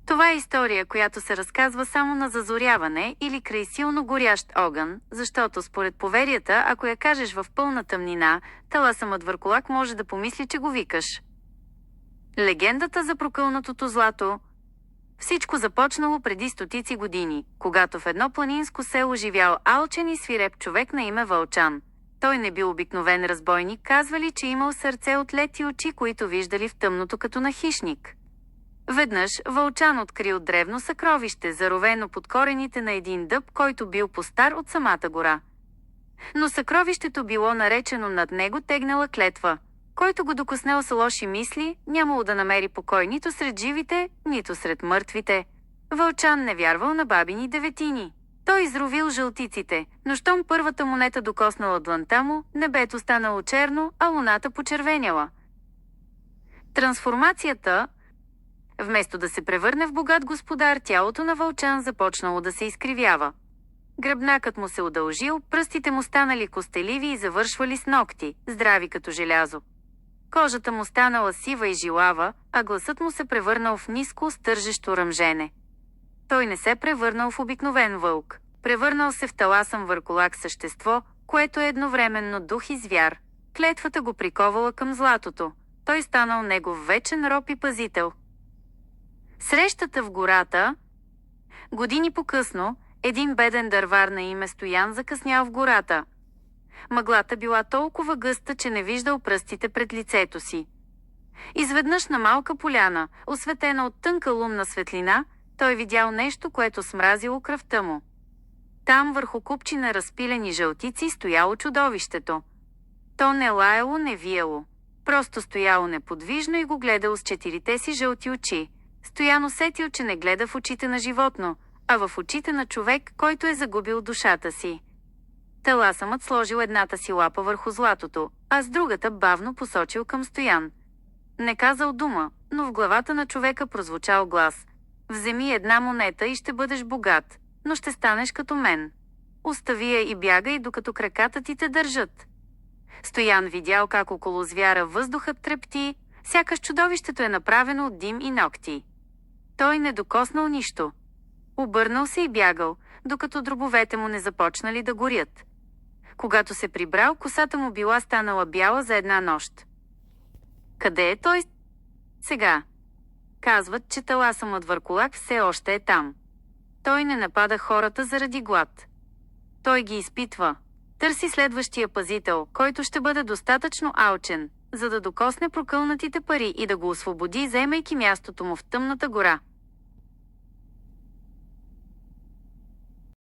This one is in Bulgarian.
Това е история, която се разказва само на зазоряване или край силно горящ огън, защото според поверията, ако я кажеш в пълна тъмнина, таласъмът върколак може да помисли, че го викаш. Легендата за прокълнатото злато. Всичко започнало преди стотици години, когато в едно планинско село живял алчен и свиреп човек на име Вълчан. Той не бил обикновен разбойник, казвали, че имал сърце от лед и очи, които виждали в тъмното като на хищник. Веднъж Вълчан открил древно съкровище, заровено под корените на един дъб, който бил по-стар от самата гора. Но съкровището било наречено над него тегнала клетва. Който го докоснел с лоши мисли, нямало да намери покой нито сред живите, нито сред мъртвите. Вълчан не вярвал на бабини деветини. Той изровил жълтиците, но щом първата монета докоснала дланта му, небето станало черно, а луната почервеняла. Трансформацията. Вместо да се превърне в богат господар, тялото на Вълчан започнало да се изкривява. Гръбнакът му се удължил, пръстите му станали костеливи и завършвали с ногти, здрави като желязо. Кожата му станала сива и жилава, а гласът му се превърнал в ниско, стържещо ръмжене. Той не се превърнал в обикновен вълк. Превърнал се в таласъм върколак същество, което е едновременно дух и звяр. Клетвата го приковала към златото. Той станал негов вечен роб и пазител. Срещата в гората. Години по-късно, един беден дървар на име Стоян закъснял в гората. Мъглата била толкова гъста, че не виждал пръстите пред лицето си. Изведнъж на малка поляна, осветена от тънка лунна светлина, той видял нещо, което смразило кръвта му. Там върху купчина разпилени жълтици стояло чудовището. То не лаяло, не виело. Просто стояло неподвижно и го гледало с четирите си жълти очи. Стоян усетил, че не гледа в очите на животно, а в очите на човек, който е загубил душата си. Таласъмът сложил едната си лапа върху златото, а с другата бавно посочил към Стоян. Не казал дума, но в главата на човека прозвучал глас. Вземи една монета и ще бъдеш богат, но ще станеш като мен. Остави я и бягай, докато краката ти те държат. Стоян видял как около звяра въздухът трепти, сякаш чудовището е направено от дим и ногти. Той не докоснал нищо. Обърнал се и бягал, докато дробовете му не започнали да горят. Когато се прибрал, косата му била станала бяла за една нощ. Къде е той сега? Казват, че таласъмът върколак все още е там. Той не напада хората заради глад. Той ги изпитва. Търси следващия пазител, който ще бъде достатъчно алчен, за да докосне прокълнатите пари и да го освободи, заемайки мястото му в тъмната гора.